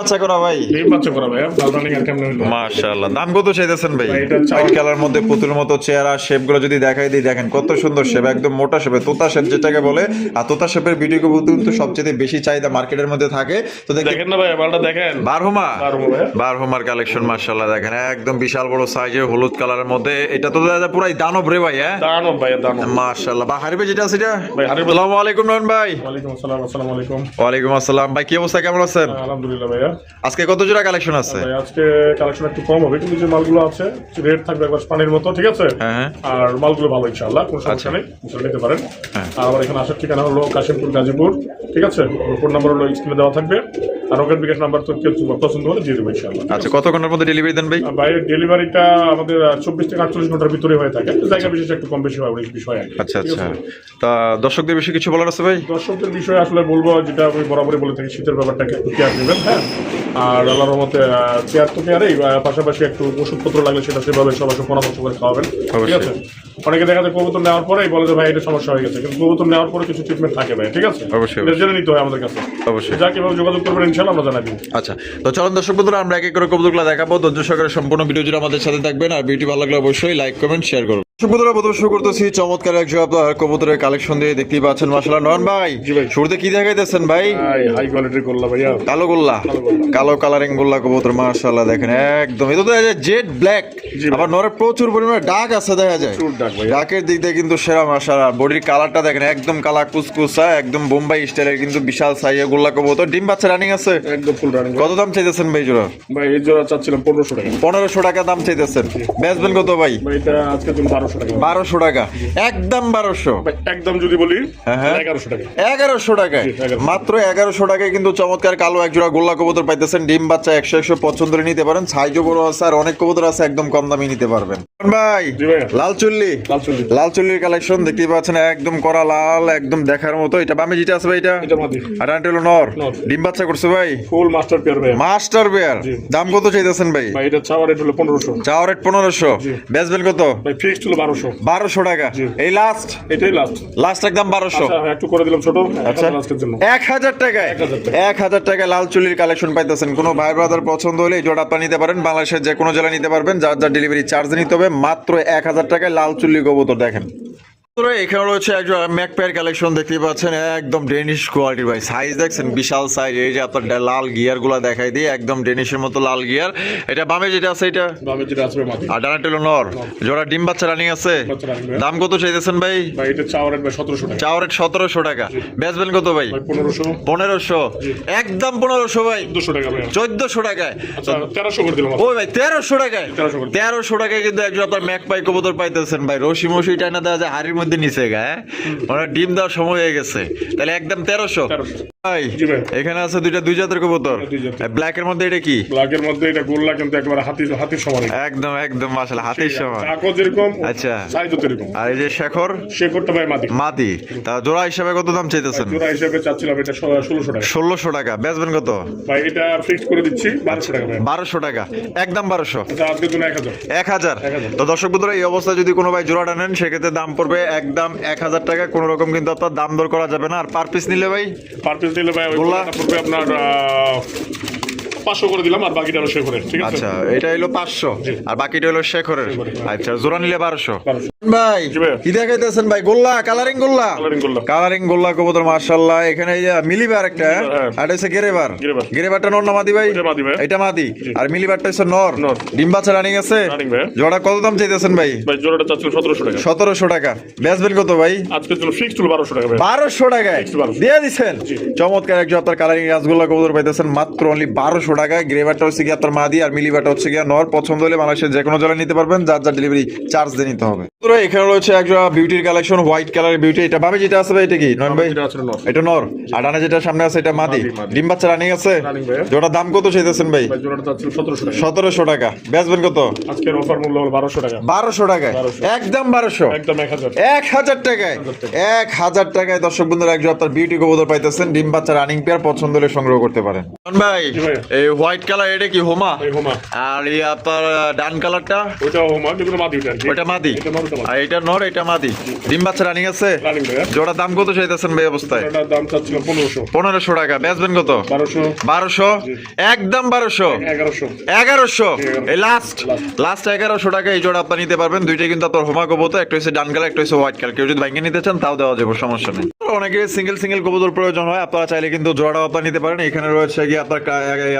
আচ্ছা করা ভাই, মাশাআল্লাহ। দাম কত চাইতেছেন ভাই? হোয়াইট কালার মধ্যে পুতুলের মতো চেহারা, শেপ গুলো যদি দেখাই দিই, দেখেন কত সুন্দর শেপ, একদম মোটা শেপে, তোতা শেপ যেটাকে বলে। আর তোতা শেপের ভিডিও কবুতর কিন্তু সবচেয়ে বেশি চাহিদা মার্কেটের মধ্যে থাকে। তো দেখেন না ভাই, মালটা দেখেন, বারহুমা বারহুমার কালেকশন মাশাআল্লাহ। দেখেন একদম বিশাল বড় সাইজের হলুদ কালারের মধ্যে, এটা তো দাদা পুরাই দানব রে ভাই। হ্যাঁ দানব ভাই, দানব মাশাআল্লাহ। বা হারিবে যেটা আছে এটা ভাই, হারিবে। আসসালামু আলাইকুম নয়ন ভাই। ওয়ালাইকুম আসসালাম। আসসালামু আলাইকুম। ওয়ালাইকুম আসসালাম ভাই, কি অবস্থা, কেমন আছেন? আলহামদুলিল্লাহ ভাই। আজকে কত জোড়া কালেকশন আছে? আজকে কালেকশন একটু কম হবে, কিন্তু যে মালগুলো আছে রেট থাকবে একবার পানির মতো, ঠিক আছে? হ্যাঁ। আর মালগুলো ভালো ইনশাআল্লাহ, কোনো সমস্যা নেই, নিতে পারেন। আর আমার এখানে আসার ঠিকানা হলো কাশিমপুর, গাজীপুর, ঠিক আছে? ফোন নাম্বার হলো স্ক্রিনে দেওয়া থাকবে, আর রকেট বিকাশ নাম্বার তো কেউ পছন্দ হলে দিয়ে দেবো ইনশাআল্লাহ। আচ্ছা, কত ঘন্টার মধ্যে ডেলিভারি দেন ভাই? ভাই ডেলিভারিটা আমাদের 24 থেকে 48 ঘন্টার ভিতরে হয়ে থাকে, জায়গা বিশেষ একটু কম বেশি হয়, অনেক বিষয়। আচ্ছা আচ্ছা, তা দর্শকদের বিষয়ে কিছু বলার আছে ভাই? দর্শকদের বিষয়ে আসলে বলবো, যেটা আমি বরাবরই বলে থাকি, শীতের ব্যাপারটাকে একটু কেয়ার নেবেন। হ্যাঁ, আর আল্লাহর রহমতে কেয়ার তো কেয়ারেই, পাশাপাশি একটু ওষুধপত্র লাগলে সেটা সেভাবে সবাইকে পরামর্শ করে খাওয়াবেন, ঠিক আছে? অনেকে দেখা যায় কবুতর নেওয়ার পরেই বলে যে ভাই এটা সমস্যা হয়ে গেছে, কিন্তু কবুতর নেওয়ার পরে কিছু ট্রিটমেন্ট থাকে ভাই, ঠিক আছে? অবশ্যই জেনে নিতে হয় আমাদের কাছে, অবশ্যই। যা কিভাবে যোগাযোগ করবেন ইনশাআল্লাহ আমরা জানাই দিব। আচ্ছা, তো চলুন দর্শক বন্ধুরা, আমরা এক এক করে কবুতরগুলো দেখাবো। ধৈর্য সহকারে সম্পূর্ণ ভিডিও জুড়ে আমাদের সাথে থাকবেন, আর ভিডিও ভালো লাগলে অবশ্যই লাইক কমেন্ট শেয়ার করবেন। দর্শক বন্ধুরা, প্রথম শুরু করতেছি চমৎকার এক জোড়া কবুতরের কালেকশন দিয়ে। দেখতেই পাচ্ছেন মাশাআল্লাহ। নয়ন ভাই, শুরুতে কি দেখাইতেছেন ভাই? হাই কোয়ালিটির গোল্লা ভাইয়া, কালো গোল্লা, কালো কালারিং গোল্লা কবুতর মাশাআল্লাহ। দেখেন একদম, এটা তো দেখা যায় জেড ব্ল্যাক, আবার নরে প্রচুর পরিমাণে ডাক আছে, দেখা যায় ডাকের দিক দিয়ে কিন্তু সেরা মাশাআল্লাহ। বডির কালারটা দেখেন একদম কালা কুসকুসা, একদম বোম্বাই স্টাইলের, কিন্তু বিশাল সাইজের গোল্লা কবুতর। ডিম বাচ্চা রানিং আছে, একদম ফুল রানিং। কত দাম চাইতেছেন ভাই জোড়া? ভাই এই জোড়া চাচ্ছিলাম 1500 টাকা। 1500 টাকা দাম চাইতেছেন, বেচবেন কত ভাই? ভাই এটা আজকের জন্য 1200 টাকা। 1200 টাকা, একদম 1200। একদম যদি বলি 1100 টাকা, 1100 টাকায়, মাত্র 1100 টাকায় কিন্তু চমৎকার কালো এক জোড়া গোল্লা কবুতর পাইতেছেন। ডিম বাচ্চা 100 পছন্দ করে নিতে পারেন, সাইজও বড় আছে, আর অনেক কবুতর আছে একদম কম দামে নিতে পারবেন। ভাই লাল চুল্লি, লাল চুল্লির কালেকশন দেখতেই পাচ্ছেন, একদম করা লাল, একদম দেখার মতো। এটা বামে যেটা আছে ভাই, এটা আর আন্টি হলো নর, ডিম বাচ্চা করছে ভাই, ফুল মাস্টার পেয়ার ভাই, মাস্টার পেয়ার। দাম কত চাইতেছেন ভাই? ভাই এটা চাওয়া রেট হলো 1500। চাওয়া রেট 1500, বেচবেন কত? ভাই ফিক্সড হলো 1200। 1200 টাকা, এই লাস্ট, এটাই লাস্ট, লাস্ট একদম 1200। আচ্ছা একটু করে দিলাম ছোট। আচ্ছা লাস্টের জন্য 1000 টাকায়, 1000 টাকায় লাল চুল্লির কালেকশন পাইতেছেন। কোনো ভাই ব্রাদার পছন্দ হলে এই জোড়া আপনি নিতে পারেন, বাংলাদেশের যে কোনো জেলায় নিতে পারবেন, যার যার ডেলিভারি চার্জ নিতে হবে। মাত্র 1000 টাকায় লাল চুল্লি কবুতর। দেখেন এখানে রয়েছে একজন ম্যাকপায়ের কালেকশন দেখতে পাচ্ছেন, একদম ডেনিশ কোয়ালিটির ভাই। সাইজ দেখছেন বিশাল সাইজ। এই যে আপনার লাল গিয়ার গুলা দেখাই দিয়ে, একদম ডেনিশের মতো লাল গিয়ার। এটা বামে যেটা আছে, এটা বামে যেটা আছে মাটি, আর ডানাটা হলো নর। জোড়া ডিম বাচ্চা রানিং আছে। দাম কত চাইতেছেন ভাই? ভাই এটা চাওয়া রেট 1700 টাকা। চাওয়া রেট 1700 টাকা, বেচবেন কত ভাই? 1500। 1500, একদম 1500 ভাই। 1400 টাকা ভাই, 1400 টাকায়। আচ্ছা 1300 করে দিলাম। ওই ভাই 1300 টাকায়, 1300 টাকায় কিন্তু একজন আপনার ম্যাকপাই কবুতর পাইতেছেন ভাই। রশি মশি টানা দেওয়া যায়, হাড়ির মধ্যে নিচে গায়ে, ওরা ডিম দেওয়ার সময় হয়ে গেছে, তাহলে একদম 1300 ভাই। এখানে আছে দুই জাতের কবুতর। ব্ল্যাক এর মধ্যে এটা কি? ব্ল্যাক এর মধ্যে এটা গোল্লা, কিন্তু একেবারে হাতির সমান, একদম একদম মাশাআল্লাহ হাতির সমান, কাকো যেরকম, আচ্ছা সাইজও এরকম। আর এই যে শেখরটা ভাই মাটি, মাটি। তা জোড়া হিসাবে কত দাম চাইতেছেন? জোড়া হিসাবে চাচ্ছিলাম এটা 1600 টাকা। 1600 টাকা, বেচবেন কত ভাই? এটা ফিক্স করে দিচ্ছি 1200 টাকা ভাই। 1200 টাকা, একদম 1200। আচ্ছা আজকের জন্য 1000। তো দর্শক বন্ধুরা, এই অবস্থায় যদি কোনো ভাই জোড়াটা নেন, সেক্ষেত্রে দাম পড়বে একদম 1000 টাকা। কোনো রকম কিন্তু আপনার দাম দর করা যাবে না। আর পার পিস নিলে ভাই, ওই পড়বে আপনার 500 করে দিলাম, আর বাকিটা হলো শেখরের, ঠিক আছে? আচ্ছা এটা হলো 500, আর বাকিটা হলো শেখরের। আচ্ছা জোড়া নিলে 1200 ভাই। কি দেখাইতেছেন ভাই? গোল্লা, কালারিং গোল্লা, কালারিং গোল্লা কবুতর মাশাআল্লাহ। এখানে এই যে মিলিবার একটা, আর হচ্ছে গেরেবারটা নর না মাদি ভাই? এটা মাদি, আর মিলিবারটা হচ্ছে নর। ডিম বাচ্চা রানিং আছে। জোড়া কত দাম চাইতেছেন ভাই? ভাই জোড়াটা চাচ্ছিল 1700 টাকা। 1700 টাকা, বেচবেন কত ভাই? আজকের জন্য ফিক্সড হলো 1200 টাকা ভাই। 1200 টাকায় দিয়ে দিচ্ছেন। চমৎকার একজন আপনার কালারিং রাসগোল্লা কবুতর পাইতেছেন মাত্র অনলি 1200 টাকায়। গ্রেভারটা হচ্ছে কি আপনার মাদি, আর মিলিবারটা হচ্ছে কি নর। পছন্দ হলে বাংলাদেশের যে কোনো জেলায় নিতে পারবেন, যার যার ডেলিভারি চার্জ দিয়ে নিতে হবে। এখানে রয়েছে একজন বিউটির কালেকশন, হোয়াইট কালারের বিউটি। এটা বামে যেটা আছে ভাই, এটা কি নন ভাই? এটা নর, আর ডানে যেটা সামনে আছে এটা মাদি। ডিম বাচ্চা রানিং আছে। জোড়া দাম কত চাইতেছেন ভাই? জোড়াটা চাচ্ছিল 1700 টাকা। 1700 টাকা, বেচবেন কত? আজকের অফার মূল্য হলো 1200 টাকা। 1200 টাকায়, একদম 1200, একদম 1000। 1000 টাকায়, 1000 টাকায় দর্শক বন্ধুরা একজন আপনার বিউটি কবুতর পাইতেছেন। ডিম বাচ্চা রানিং পেয়ার, পছন্দ হলে সংগ্রহ করতে পারেন। ভাই এই হোয়াইট কালার এটা কি হোমা? আর এই আপনার ডান কালারটা ওটা হোমা, কিন্তু মাদি, ওটা মাদি। আর এটা নর, এটা মাদি। ডিম বাচ্চা রানিং আছে? রানিং ভাইয়া। জোড়া দাম কত চাইতেছেন ভাই অবস্থায়? এটার দাম চাচ্ছিলাম 1500। 1500 টাকা। বেচবেন কত? 1200। 1200? একদম 1200? 1100। 1100? এই লাস্ট Last। 1100 টাকা এই জোড়া আপনি নিতে পারবেন। দুইটাই কিন্তু আপনার হোমা কবুতর, একটা হচ্ছে ডান কালার, একটা হচ্ছে হোয়াইট কালার। কেউ যদি ভাঙিয়ে নিতে চান তাও দেওয়া যাবে, সমস্যা নেই। অনেকে সিঙ্গেল সিঙ্গেল কবুতর প্রয়োজন হয়, আপনারা চাইলে কিন্তু জোড়াটাও আপনারা নিতে পারেন। এখানে রয়েছে কি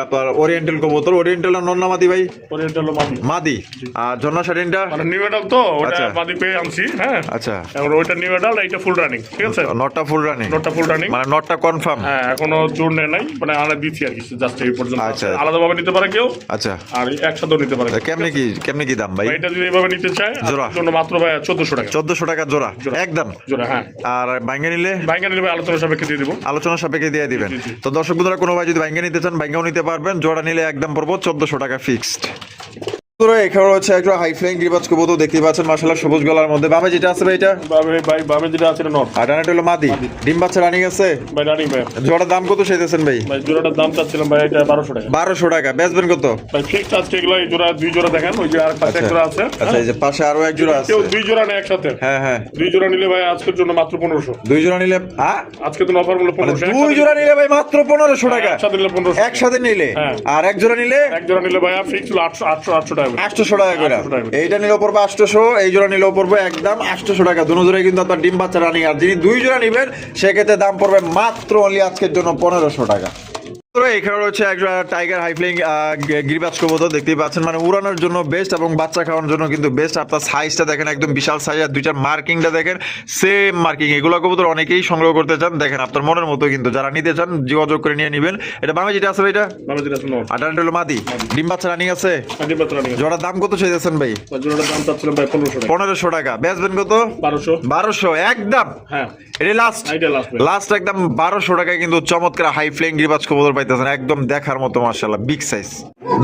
আপনার ওরিয়েন্টাল কবুতর। ওরিয়েন্টাল না নর না মাদি ভাই? ওরিয়েন্টাল মাদি। মাদি। আর ঝর্ণা শাড়িনটা? মানে নিউ এডাল তো, ওটা আচ্ছা। মাদি পেয়ে আনছি। হ্যাঁ, আচ্ছা, এখন ওইটা নিউ এডাল, এইটা ফুল রানিং। ঠিক আছে, নটটা ফুল রানিং? নটটা ফুল রানিং, মানে নটটা কনফার্ম? হ্যাঁ, এখনো জোর নেয় নাই, মানে আনা দিচ্ছি আর কি, জাস্ট এই পর্যন্ত। আচ্ছা। আলাদাভাবে নিতে পারে কেউ, আচ্ছা, আর একসাথেও নিতে পারে। কেমনে কি দাম ভাই? এটা যদি এইভাবে নিতে চায় জোড়া? জন্য মাত্র ভাই 1400 টাকা। 1400 টাকা জোড়া একদম? জোড়া, হ্যাঁ। আর ভাঙ্গে নিলে? ভাইঙ্গা নিলে ভাই আলোচনা সাপেক্ষে দিয়ে দিব। আলোচনা সাপেক্ষে দিয়ে দিবেন। তো দর্শক বন্ধুরা, কোনো ভাই যদি ভাঙ্গে নিতে চান ভাঙ্গাও নিতে পারবেন। জোড়া নিলে একদম পড়বো 1400 টাকা ফিক্সড। এখানে হচ্ছে একটা হাই ফ্লাইং গিরিবাজ কবুতর দেখতে পাচ্ছেন, মাশাআল্লাহ সবুজ গলার মধ্যে। বামে যেটা আছে ভাই এটা? বাবে যেটা আছে নট। আর ডানাটা হলো মাদি। ডিম বাচ্চা রানিং আছে? ভাই রানিং ভাই। জোড়ার দাম কত চাইতেছেন ভাই? ভাই জোড়াটার দাম চাচ্ছিলাম ভাই এটা 1200 টাকা। 1200 টাকা। বেচবেন কত? ভাই ফিক্সড আজকে এগুলো এই জোড়া, দুই জোড়া দেখেন, ওই যে আর পাশে এক জোড়া আছে। আচ্ছা, এই যে পাশে আরো এক জোড়া আছে। কেউ দুই জোড়া নেয় একসাথে? হ্যাঁ হ্যাঁ, দুই জোড়া নিলে ভাই আজকের জন্য মাত্র 1500। দুই জোড়া নিলে আজকে তো অফার মূল্য 1500। দুই জোড়া নিলে ভাই মাত্র 1500 টাকা। একসাথে নিলে 1500। একসাথে নিলে? হ্যাঁ। আর এক জোড়া নিলে? এক জোড়া নিলে ভাই ফিক্সড হলো 800 টাকা। 800 টাকা করে। 800 টাকা। এইটা নিলেও পড়বে 800, এই জোড়া নিলেও পড়বে একদম 800 টাকা। দুনো জোড়াই কিন্তু আপনার ডিম বাচ্চা রানিং। আর যিনি দুই জোড়া নিবেন সেক্ষেত্রে দাম পড়বে মাত্র অনলি আজকের জন্য 1500 টাকা। এখানে রয়েছে একটা টাইগার হাইফ্লিং গিরিবাজ কবুতর দেখতেই পাচ্ছেন, মানে উড়ানোর জন্য বেস্ট এবং বাচ্চা খাওয়ানোর জন্য কিন্তু বেস্ট। আপনার সাইজটা দেখেন, একদম বিশাল সাইজ। আর দুইটার মার্কিংটা দেখেন, সেম মার্কিং। এগুলো কবুতর অনেকেই সংগ্রহ করতে চান, দেখেন আপনার মনের মতো কিন্তু। যারা নিতে চান যোগাযোগ করে নিয়ে নেবেন। এটা বামে যেটা আছে এটা? বামে যেটা আছে নট। আর ডানটা হলো মাদি। ডিম বাচ্চা রানিং আছে? ডিম বাচ্চা রানিং। জোড়ার দাম কত চাইতেছেন ভাই? জোড়াটার দাম চাচ্ছিলাম ভাই 1500 টাকা। 1500 টাকা। বেচবেন কত? 1200। 1200 একদম? হ্যাঁ, এটা লাস্ট? এইটা লাস্ট ভাই। লাস্ট একদম 1200 টাকায় কিন্তু চমৎকার হাই ফ্লাইং গিরিবাজ কবুতর পাইতেছেন, একদম দেখার মতো মাশাআল্লাহ বিগ সাইজ।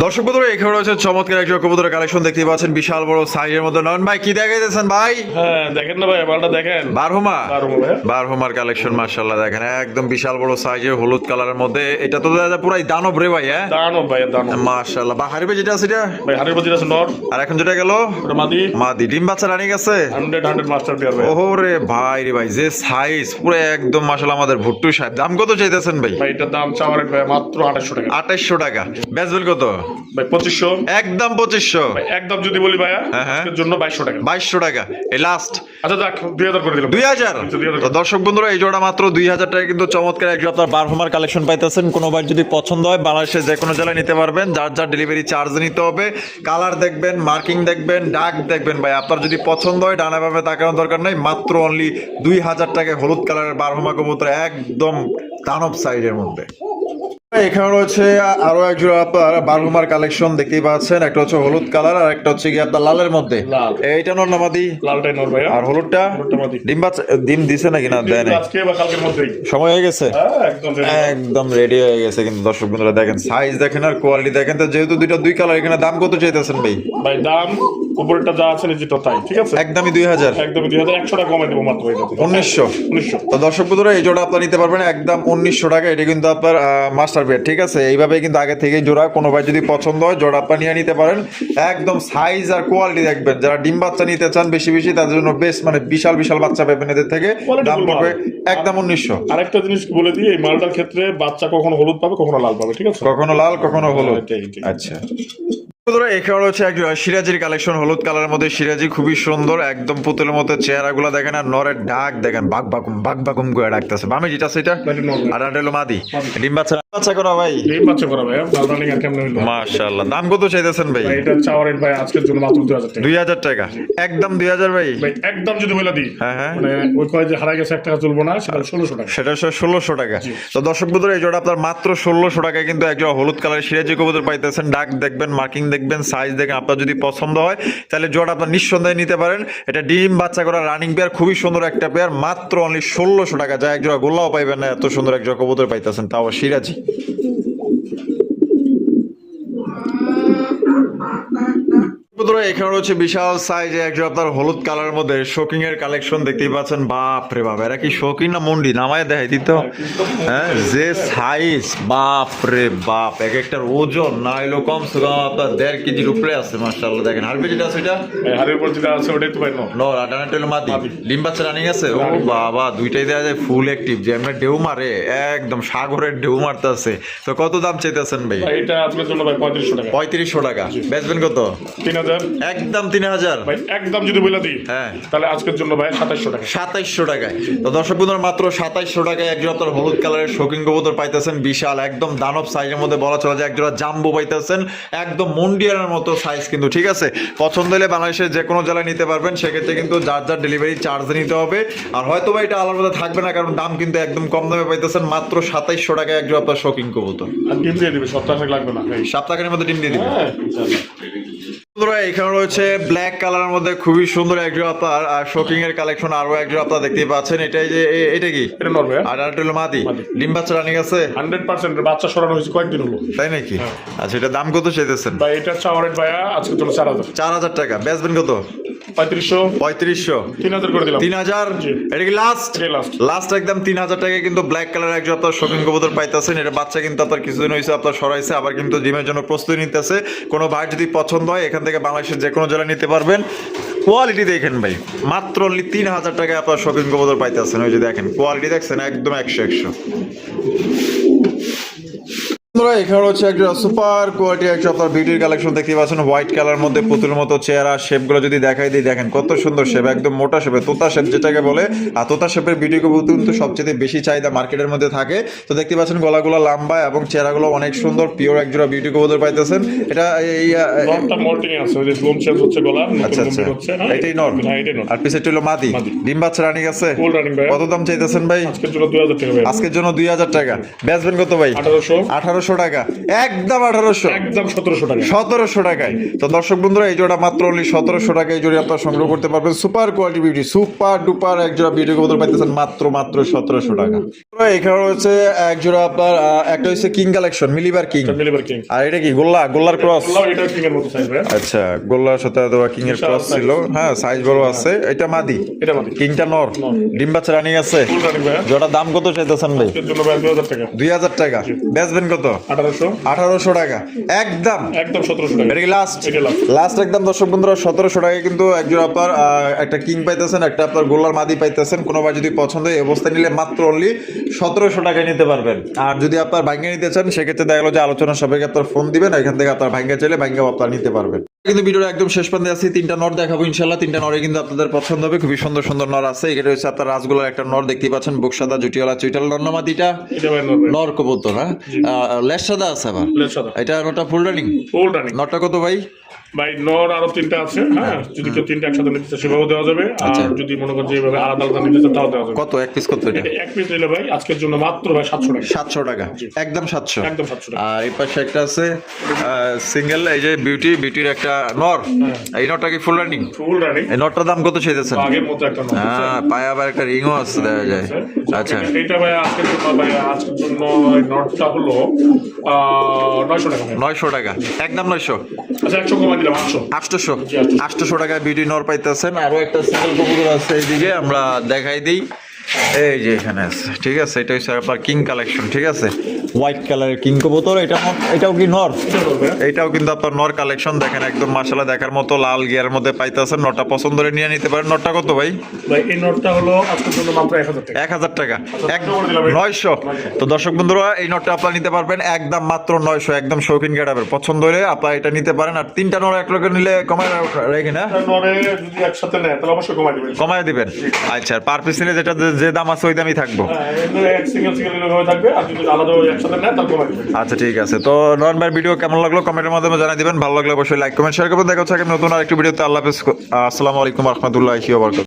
দর্শক বন্ধুরা, এখানে রয়েছে চমৎকার একটা কবুতরের কালেকশন দেখতে পাচ্ছেন, বিশাল বড় সাইজের মধ্যে। নয়ন ভাই কি দেখাইতেছেন ভাই? হ্যাঁ, দেখেন না ভাই, মালটা দেখেন। বারহুমা? বারহুমা ভাই। বারহুমার কালেকশন মাশাআল্লাহ দেখেন, একদম বিশাল বড় সাইজের, হলুদ কালারের মধ্যে। এটা তো দাদা পুরাই দানব রে ভাই। হ্যাঁ, দানব ভাই, দানব মাশাআল্লাহ। বা হারিবে যেটা আছে এটা? ভাই হাড়ের বাজির আছে নর। আর এখন যেটা গেল ওটা মাদি। মাদি। ডিম বাচ্চা রানিং আছে? 100 মাস্টার পেয়ার ভাই। ওরে ভাই রে ভাই, যে সাইজ পুরো একদম মাশাআল্লাহ আমাদের ভুট্টু সাহেব। দাম কত চাইতেছেন ভাই? ভাই এটার দাম চাওয়ার ভাই মাত্র 2800 টাকা। 2800 টাকা। বেচবেন কত? ভাই 2500। একদম 2500? ভাই একদম যদি বলি ভাইয়া হ্যাঁ। আজকের জন্য 2200 টাকা। 2200 টাকা এই লাস্ট? আচ্ছা যাক, 2000 করে দিলাম। 2000? 2000 তো দর্শক বন্ধুরা, এই জোড়া মাত্র 2000 টাকা কিন্তু চমৎকার একজন আপনার বারহুমার কালেকশন পাইতেছেন। কোনো বার যদি পছন্দ হয় বাংলাদেশের যে কোনো জেলায় নিতে পারবেন। যার যার ডেলিভারি চার্জ নিতে হবে। কালার দেখবেন, মার্কিং দেখবেন, ডাক দেখবেন ভাই। আপনার যদি পছন্দ হয় ডানা ভাবে তাকানোর দরকার নাই, মাত্র অনলি 2000 টাকায় হলুদ কালারের বারহুমা কবুতর, একদম দানব সাইজের মধ্যে। এখানে রয়েছে আরো একজোড়া আপনার বারহুমার কালেকশন দেখতেই পাচ্ছেন। একটা হচ্ছে হলুদ কালার, আর একটা হচ্ছে কি আপনার লালের মধ্যে। লাল। এইটা নর না মাদি? লালটাই নর ভাইয়া। আর হলুদটা? হলুদটা মাদি। ডিম দিছে নাকি না দেয় নাই? আজকে বা কালকের মধ্যেই সময় হয়ে গেছে? হ্যাঁ, একদম ready। একদম রেডি হয়ে গেছে কিন্তু। দর্শক বন্ধুরা দেখেন সাইজ দেখেন আর কোয়ালিটি দেখেন। তো যেহেতু দুই কালার, এখানে দাম কত চাইতেছেন ভাই? ভাই দাম উপরেরটা যা আছে নিচেরটা তাই, ঠিক আছে? একদমই 2000? একদমই 2100 টাকা কমে দেবো মাত্র এটাতে। 1900? তো দর্শক বন্ধুরা, এই জোড়া আপনার নিতে পারবেন একদম 1900 টাকা। এটা কিন্তু আপনার মাস্টার বেড, ঠিক আছে? এইভাবে কিন্তু আগে থেকেই জোড়া, কোনো ভাই যদি পছন্দ হয় জোড়া আপনার নিয়ে নিতে পারেন। একদম সাইজ আর কোয়ালিটি দেখবেন। যারা ডিম বাচ্চা নিতে চান বেশি বেশি, তাদের জন্য বেশ, মানে বিশাল বিশাল বাচ্চা পাবেন এদের থেকে। Quality দাম full পড়বে মাল। একদম 1900। আরেকটা জিনিস বলে দিই, এই মালটার ক্ষেত্রে বাচ্চা কখনো হলুদ পাবে, কখনো লাল পাবে, ঠিক আছে? কখনো লাল কখনো হলুদ। এটাই। আচ্ছা, বন্ধুরা, এখানে রয়েছে একটা সিরাজির কালেকশন, হলুদ কালারের মধ্যে সিরাজি, খুবই সুন্দর, একদম পুতুলের মতো। চেহারাগুলো দেখেন আর নরের ডাক দেখেন, বাঘ বাকুম করে ডাকতেছে। বামে যেটা সেটা? আর আটা হলো মাদি। ডিম বাচ্চা করা ভাই? ডিম বাচ্চা করা ভাই। লাল রানিং আর কেমন হইলো? মাশাআল্লাহ। দাম কত চাইতেছেন ভাই? ভাই এটা চাওয়ার ভাই আজকের জন্য মাত্র 2000 টাকা। 2000 টাকা একদম 2000 ভাই? ভাই একদম যদি বলে দিই, হ্যাঁ। মানে ওই কয় যে হারাই গেছে 1 টাকা চলবো না, সেটা 1600 টাকা। সেটা 1600 টাকা। তো দর্শক বন্ধুরা, এই জোড়া আপনার মাত্র 1600 টাকায় কিন্তু একটা হলুদ কালার সিরাজি কবুতর পাইতেছেন। ডাক দেখবেন, মার্কিং দেখবেন, সাইজ দেখেন। আপনার যদি পছন্দ হয় তাহলে জোড়া আপনার নিঃসন্দেহে নিতে পারেন। এটা ডিম বাচ্চা করা রানিং পেয়ার, খুবই সুন্দর একটা পেয়ার, মাত্র অনলি 1600 টাকা। যা এক জোড়া গোল্লাও পাইবেন না, এত সুন্দর এক জোড়া কবুতর পাইতেছেন, তাও সিরাজি। বন্ধুরা এখানে রয়েছে বিশাল সাইজে একজন আপনার হলুদ কালারের মধ্যে শোকিং এর কালেকশন দেখতেই পাচ্ছেন। বাপ রে বাপ, এরা কি শোকিং না মন্ডি নামায় দেখাই দিত। হ্যাঁ, যে সাইজ, বাপ রে বাপ, এক একটার ওজন না এলো কমসে কম আপনার 1.5 কেজির উপরে আছে। মাশাআল্লাহ, দেখেন হারবে যেটা আছে এটা হারের উপর যেটা আছে ওটাই তো ভাই নর আটানাটা হলো মাদি। ডিম বাচ্চা রানিং আছে। ও বাবা, দুইটাই দেওয়া যায় ফুল অ্যাক্টিভ, যে আমরা ঢেউ মারে একদম সাগরের ঢেউ মারতেছে। তো কত দাম চাইতেছেন ভাই? এটা আজকের জন্য ভাই 3500 টাকা। 3500 টাকা। বেচবেন কত? 3000। একদম 3000 ভাই একদম যদি বলে দিই হ্যাঁ, তাহলে আজকের জন্য ভাই 2700 টাকা। 2700 টাকায়। তো দর্শক বন্ধুরা মাত্র 2700 টাকায় একজন আপনার হলুদ কালারের শৌখিন কবুতর পাইতেছেন। বিশাল একদম দানব সাইজের মধ্যে বলা চলে যায়, একজোড়া জাম্বো পাইতেছেন একদম মন্ডিয়ানের মতো সাইজ কিন্তু। ঠিক আছে, পছন্দ হলে বাংলাদেশের যে কোনো জেলায় নিতে পারবেন। সেক্ষেত্রে কিন্তু যার যার ডেলিভারি চার্জ নিতে হবে। আর হয়তো বা এটা আলাদা থাকবে না, কারণ দাম কিন্তু একদম কম দামে পাইতেছেন মাত্র 2700 টাকায় একজন আপনার শৌখিন কবুতর। আর ডিম দিয়ে দিবে, সপ্তাহ লাগবে না ভাই। সপ্তাহের মধ্যে ডিম দিয়ে দিবে। হ্যাঁ ইনশাআল্লাহ। বন্ধুরা এখানে রয়েছে ব্ল্যাক কালারের মধ্যে খুবই সুন্দর একজন আপনার শোকিং এর কালেকশন। আরো একজন আপনারা দেখতেই পাচ্ছেন। এটাই যে এটা কি? এটা নরবে। আর আরেকটা হলো মাদি। ডিম বাচ্চা রানিং আছে 100% বাচ্চা সরানো হয়েছে কয়েকদিন হলো। তাই নাকি? আচ্ছা, এটা দাম কত চাইতেছেন? ভাই এটা চাওয়ারের ভাইয়া আজকে জন্য 4000। 4000 টাকা। বেচবেন কত? 3500। 3500। 3000 করে দিলাম। 3000। এটা কি লাস্ট? লাস্ট একদম 3000 টাকায় কিন্তু ব্ল্যাক কালার একজন আপনার শোকিং কবুতর পাইতেছেন। এটা বাচ্চা কিন্তু আপনার কিছুদিন হয়েছে আপনার সরাইছে, আবার কিন্তু ডিমের জন্য প্রস্তুতি নিতেছে। কোনো ভাই যদি পছন্দ হয় এখান থেকে বাংলাদেশের যে কোনো জেলায় নিতে পারবেন। কোয়ালিটি দেখেন ভাই, মাত্র 3000 টাকায় আপনার শোকিং কবুতর পাইতেছেন। ওই যে দেখেন কোয়ালিটি দেখছেন, একদম 100-100। বন্ধুরা এখানে হচ্ছে একটা সুপার কোয়ালিটি একটা আপনার বিউটির কালেকশন দেখতে পাচ্ছেন। হোয়াইট কালার মধ্যে পুতুলের মতো চেহারা, শেপগুলো যদি দেখাই দিই দেখেন কত সুন্দর শেপ, একদম মোটা শেপে, তোতা শেপ যেটাকে বলে। আর তোতা শেপের বিউটি কবুতর কিন্তু সবচেয়ে বেশি চাহিদা মার্কেটের মধ্যে থাকে। তো দেখতে পাচ্ছেন গলাগুলো লম্বা এবং চেহারাগুলো অনেক সুন্দর, পিওর একজোড়া বিউটি কবুতর পাইতেছেন। এটা এই নটটা মোল্টিং আছে, ওই যে লোম শেপ হচ্ছে গলা, আচ্ছা আচ্ছা, এটাই নর। হ্যাঁ এটাই নর। আর পিছেরটা হলো মাদি। ডিম বাচ্চা রানিং আছে। ফুল রানিং ভাই। কত দাম চাইতেছেন ভাই? আজকের জন্য 2000 টাকা ভাই। আজকের জন্য 2000 টাকা। বেচবেন কত ভাই? 1800। 1800 টাকা। একদম 1800। একদম 1700 টাকা। 1700 টাকায়। তো দর্শক বন্ধুরা এই জোড়া মাত্র অনলি 1700 টাকায় এই জোড়া আপনারা সংগ্রহ করতে পারবেন। Super quality beauty, super duper এক জোড়া বিউটি কবুতর পাইতেছেন মাত্র 1700 টাকা। এখানে রয়েছে এক জোড়া আপনার, একটা হচ্ছে কিং কালেকশন, মিলিবার কিং। মিলিবার কিং। আর এটা কি গোল্লার ক্রস? এটা কিং এর মতো সাইজ ভাই। আচ্ছা, গোল্লার সাথে অথবা কিং এর ক্রস ছিল। হ্যাঁ, সাইজ বড় আছে। এটা মাদি। এটা মাদি। কিংটা নর। ডিম বাচ্চা রানিং আছে। ফুল রানিং ভাই। জোড়া দাম কত চাইতেছেন ভাই? এর জন্য ভাই 2000 টাকা। 2000 টাকা। বেচবেন কত? 1800। 1800 টাকা। একদম 1700 টাকা। এটা কি লাস্ট? এটা লাস্ট একদম দর্শক বন্ধুরা 1700 টাকায় কিন্তু একজন আপনার একটা কিং পাইতেছেন, একটা আপনার গোল্লার মাদি পাইতেছেন। কোনোবার যদি পছন্দ হয় এই অবস্থায় নিলে মাত্র অনলি 1700 টাকায় নিতে পারবেন। আর যদি আপনার ভাঙ্গা নিতে চান সেক্ষেত্রে দেখা গেলো যে আলোচনা সবাইকে আপনার ফোন দিবেন, এখান থেকে আপনার ভাঙ্গা চাইলে ভাঙ্গাও আপনার নিতে পারবেন। কিন্তু ভিডিওর একদম শেষ প্রান্তে আছি, 3টা নর দেখাবো ইনশাল্লাহ। 3টা নরে কিন্তু আপনাদের পছন্দ হবে, খুবই সুন্দর সুন্দর নর আছে। এটা হচ্ছে আপনার রাজগোলার একটা নর দেখতেই পাচ্ছেন, বুক সাদা জুটিওয়ালা চুইটাল নর নামাদিটা নর কবুতর। হ্যাঁ, লেস সাদা আছে আবার। এটা নরটা ফুল রানিং। নরটা কত ভাই? ভাই নর আরো 3টা আছে। হ্যাঁ, যদি কেউ 3টা একসাথে নিতে চায় সেভাবে দেওয়া যাবে। আর যদি মনে করেন যে এইভাবে আলাদা আলাদা নিতে চান তাও দেওয়া যাবে। কত এক পিস? কত এটা? এক পিস নিলে ভাই আজকের জন্য মাত্র ভাই 700 টাকা। 700 টাকা। একদম 700। একদম 700 টাকা। আর এই পাশে একটা আছে সিঙ্গেল, এই যে বিউটির একটা নর। এই নরটা কি ফুল রানিং? Full running. এই নরটার দাম কত চাইতেছেন? আগের মতো একটা নর। হ্যাঁ, পায়ে আবার একটা রিংও আছে দেখা যায়। আচ্ছা, এটা ভাই আজকের জন্য এই নটটা হলো 900 টাকা। 900 টাকা। একদম 900। আচ্ছা 100 কমাই দিলাম 800। 800 টাকায় বিউটি নর পাইতেছেন। আরো একটা সিঙ্গেল কবুতর আছে এইদিকে, আমরা দেখাই দিই। এই যে এখানে আছে। ঠিক আছে, এটা হচ্ছে আপনার কিং কালেকশন। ঠিক আছে, হোয়াইট কালারের কিং কবুতর। এটাও কি নর? এটাও কিন্তু আপনার নর কালেকশন। দেখেন একদম মাশাআল্লাহ দেখার মতো লাল গিয়ার মধ্যে পাইতেছেন। নরটা পছন্দ করে নিয়ে নিতে পারেন। নরটা কত ভাই? ভাই এই নটটা হলো আজকের জন্য মাত্র 1000 টাকা। 1000 টাকা। 900। তো দর্শক বন্ধুরা এই নটটা আপনারা নিতে পারবেন একদম মাত্র 900। একদম শৌখিন গেটাবের, পছন্দ হলে আপনারা এটা নিতে পারেন। আর 3টা নর এক লগে নিলে কমায় রেখে না? নরে যদি একসাথে নেয় তাহলে অবশ্যই কমায় দিবেন। আচ্ছা, পার পিস নিলে যেটা যে দাম আছে ওই দামই থাকবো। সিঙ্গেল থাকবে, আর যদি আলাদা একসাথে নেয় তাহলে কমাই দিবেন। আচ্ছা ঠিক আছে। তো নয়ন ভাইয়ের ভিডিও কেমন লাগলো কমেন্টের মাধ্যমে জানিয়ে দিবেন। ভালো লাগলে অবশ্যই লাইক কমেন্ট শেয়ার করবেন। দেখা হচ্ছে নতুন আরেকটি ভিডিওতে। আল্লাহ হাফেজ। আসসালামু আলাইকুম ওয়া রাহমাতুল্লাহি ওয়া বারাকাতুহু।